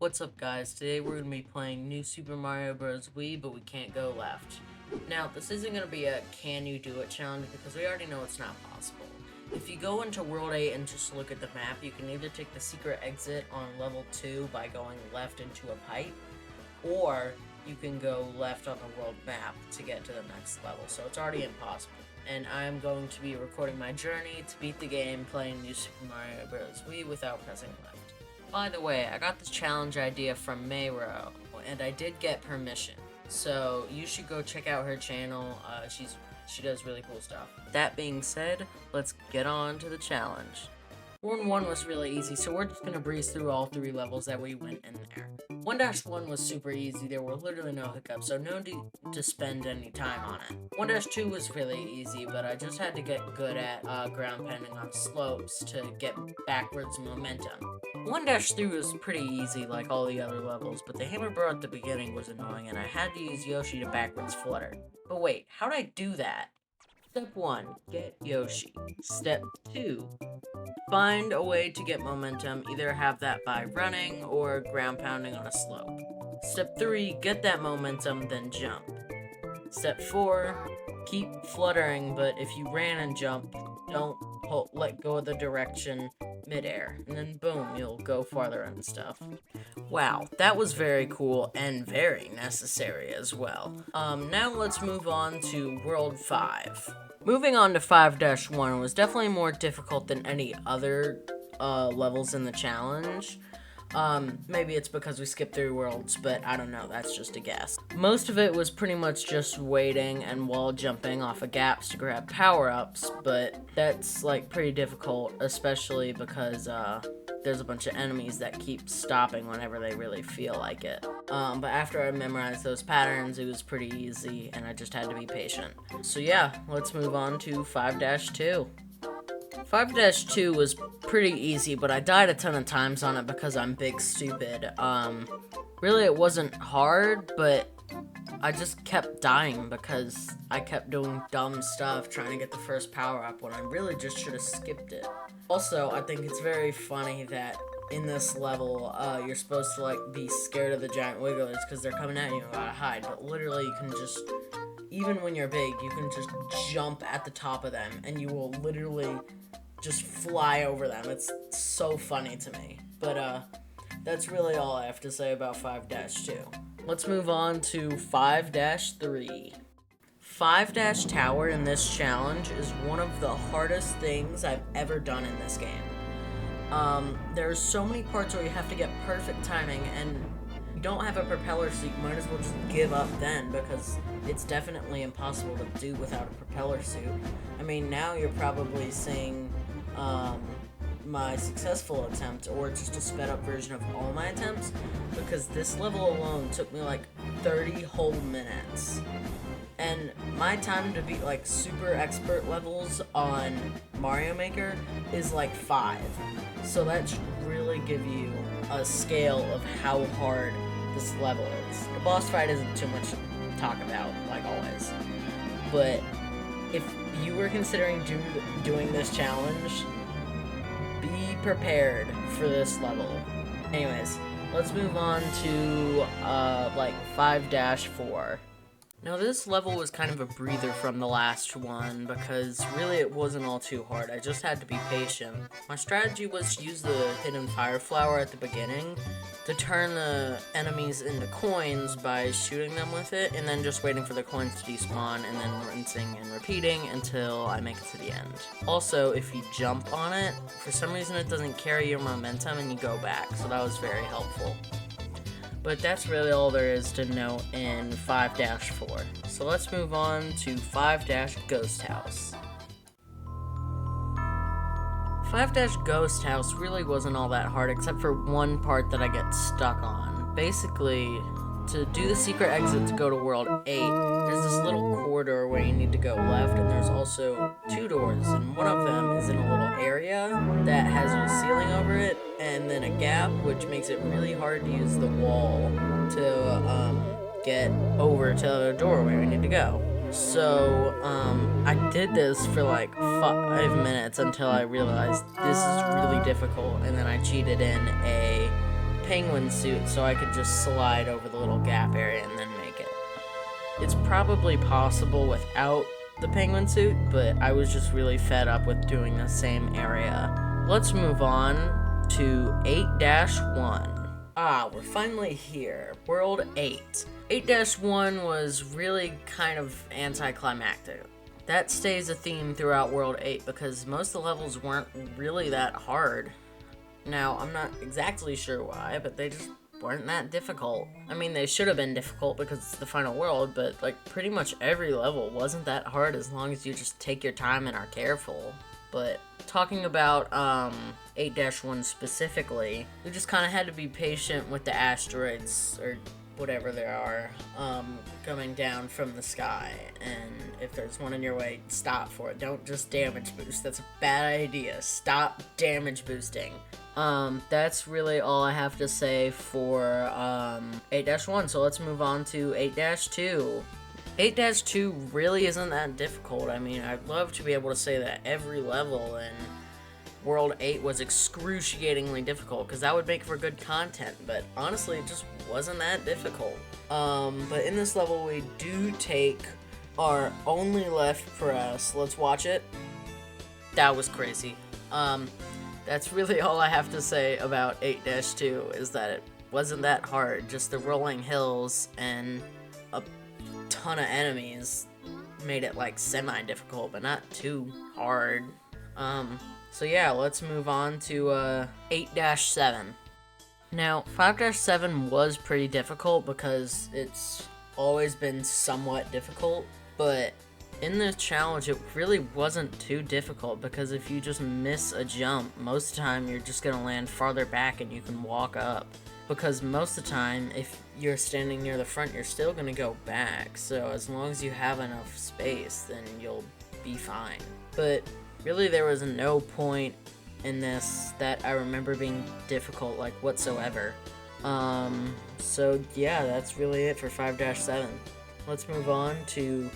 What's up guys, today we're going to be playing New Super Mario Bros. Wii, but we can't go left. Now, this isn't going to be a can you do it challenge because we already know it's not possible. If you go into World 8 and just look at the map, you can either take the secret exit on level 2 by going left into a pipe, or you can go left on the world map to get to the next level, so it's already impossible. And I'm going to be recording my journey to beat the game playing New Super Mario Bros. Wii without pressing left. By the way, I got this challenge idea from Mayro, and I did get permission. So you should go check out her channel. She does really cool stuff. That being said, let's get on to the challenge. Run 1 was really easy, so we're just gonna breeze through all 3 levels that we went in there. 1-1 was super easy, there were literally no hiccups, so no need to spend any time on it. 1-2 was really easy, but I just had to get good at ground pounding on slopes to get backwards momentum. 1-3 was pretty easy like all the other levels, but the hammer bro at the beginning was annoying and I had to use Yoshi to backwards flutter. But wait, how'd I do that? Step 1, get Yoshi. Step 2, find a way to get momentum, either have that by running or ground pounding on a slope. Step 3, get that momentum, then jump. Step 4, keep fluttering, but if you ran and jumped, don't let go of the direction midair, and then boom, you'll go farther and stuff. Wow, that was very cool and very necessary as well. Now let's move on to World 5. Moving on to 5-1 was definitely more difficult than any other levels in the challenge. Maybe it's because we skipped through worlds, but I don't know, that's just a guess. Most of it was pretty much just waiting and wall jumping off of gaps to grab power-ups, but that's like pretty difficult, especially because there's a bunch of enemies that keep stopping whenever they really feel like it. But after I memorized those patterns, it was pretty easy, and I just had to be patient. So yeah, let's move on to 5-2. 5-2 was pretty easy, but I died a ton of times on it because I'm big stupid. Really it wasn't hard, but I just kept dying because I kept doing dumb stuff trying to get the first power up when I really just should have skipped it. Also, I think it's very funny that in this level, you're supposed to like be scared of the giant wigglers because they're coming at you and gotta hide, but literally you can just, even when you're big, you can just jump at the top of them and you will literally just fly over them. It's so funny to me. But that's really all I have to say about 5-2. Let's move on to 5-3. 5-Tower in this challenge is one of the hardest things I've ever done in this game. There's so many parts where you have to get perfect timing, and you don't have a propeller, so you might as well just give up then, because it's definitely impossible to do without a propeller suit. I mean, now you're probably seeing my successful attempt, or just a sped up version of all my attempts, because this level alone took me like 30 whole minutes. And my time to beat like super expert levels on Mario Maker is like 5. So that should really give you a scale of how hard this level is. The boss fight isn't too much to talk about, like always. But if you were considering doing this challenge, be prepared for this level. Anyways, let's move on to like 5-4. Now this level was kind of a breather from the last one because really it wasn't all too hard. I just had to be patient. My strategy was to use the hidden fire flower at the beginning to turn the enemies into coins by shooting them with it, and then just waiting for the coins to despawn and then rinsing and repeating until I make it to the end. Also, if you jump on it, for some reason it doesn't carry your momentum and you go back, so that was very helpful. But that's really all there is to know in 5-4. So let's move on to 5-Ghost House. 5-Ghost House really wasn't all that hard except for one part that I get stuck on. Basically, to do the secret exit to go to World 8, there's this little corridor where you need to go left, and there's also 2 doors, and one of them is in a little area that has a ceiling over it, and then a gap, which makes it really hard to use the wall to get over to the door where we need to go. So, I did this for like 5 minutes until I realized this is really difficult, and then I cheated in a penguin suit so I could just slide over the little gap area and then make it. It's probably possible without the penguin suit, but I was just really fed up with doing the same area. Let's move on to 8-1. We're finally here. World 8. 8-1 was really kind of anticlimactic. That stays a theme throughout World 8 because most of the levels weren't really that hard. Now, I'm not exactly sure why, but they just weren't that difficult. I mean, they should have been difficult because it's the final world, but like pretty much every level wasn't that hard as long as you just take your time and are careful. But talking about 8-1 specifically, we just kind of had to be patient with the asteroids, or whatever there are, coming down from the sky, and if there's one in your way, stop for it. Don't just damage boost. That's a bad idea. Stop damage boosting. That's really all I have to say for 8-1, so let's move on to 8-2. 8-2 really isn't that difficult. I mean, I'd love to be able to say that every level in World 8 was excruciatingly difficult, because that would make for good content, but honestly, it just wasn't that difficult. But in this level, we do take our only left press. Let's watch it. That was crazy. That's really all I have to say about 8-2, is that it wasn't that hard. Just the rolling hills and a ton of enemies made it like semi-difficult, but not too hard. So yeah, let's move on to 8-7. Now, 5-7 was pretty difficult because it's always been somewhat difficult, but in this challenge, it really wasn't too difficult because if you just miss a jump, most of the time you're just going to land farther back and you can walk up. Because most of the time, if you're standing near the front, you're still going to go back. So as long as you have enough space, then you'll be fine. But really, there was no point in this that I remember being difficult, like, whatsoever. So yeah, that's really it for 5-7. Let's move on to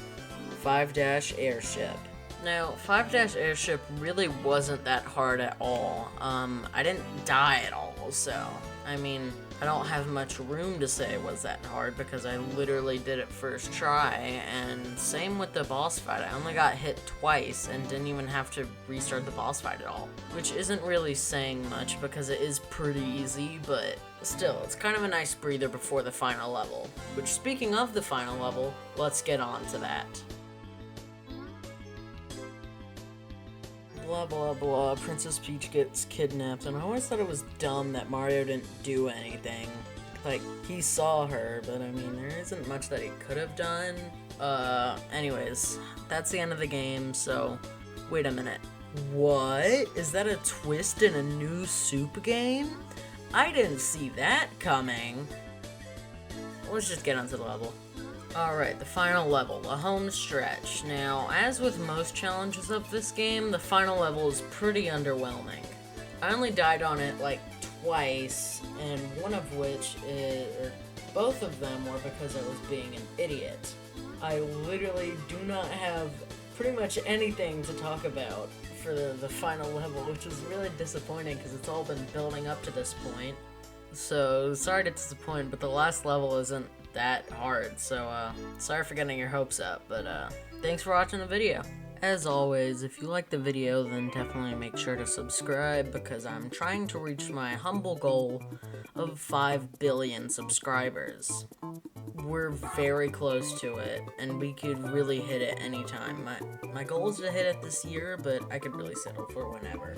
5-Airship. Now, 5-Airship really wasn't that hard at all. I didn't die at all, so, I mean, I don't have much room to say it was that hard because I literally did it first try, and same with the boss fight. I only got hit twice and didn't even have to restart the boss fight at all, which isn't really saying much because it is pretty easy, but still, it's kind of a nice breather before the final level. Which, speaking of the final level, let's get on to that. Blah blah blah, Princess Peach gets kidnapped, and I always thought it was dumb that Mario didn't do anything. Like, he saw her, but I mean, there isn't much that he could have done. Anyways, that's the end of the game, so, wait a minute. What? Is that a twist in a new Soup game? I didn't see that coming. Let's just get onto the level. Alright, the final level, the home stretch. Now, as with most challenges of this game, the final level is pretty underwhelming. I only died on it like twice, and one of which is, both of them were because I was being an idiot. I literally do not have pretty much anything to talk about for the final level, which is really disappointing because it's all been building up to this point. So, sorry to disappoint, but the last level isn't that hard, so sorry for getting your hopes up, but thanks for watching the video. As always, if you like the video, then definitely make sure to subscribe, because I'm trying to reach my humble goal of 5 billion subscribers. We're very close to it, and we could really hit it anytime. My goal is to hit it this year, but I could really settle for whenever.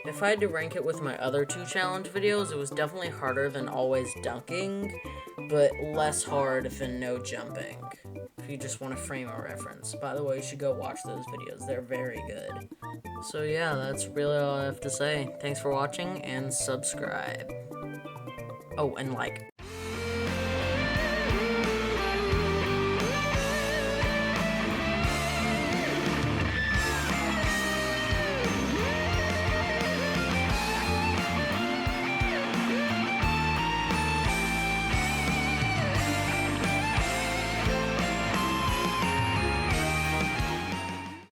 If I had to rank it with my other 2 challenge videos, it was definitely harder than always dunking, but less hard than no jumping, if you just want a frame of reference. By the way, you should go watch those videos, they're very good. So yeah, that's really all I have to say. Thanks for watching, and subscribe. Oh, and like.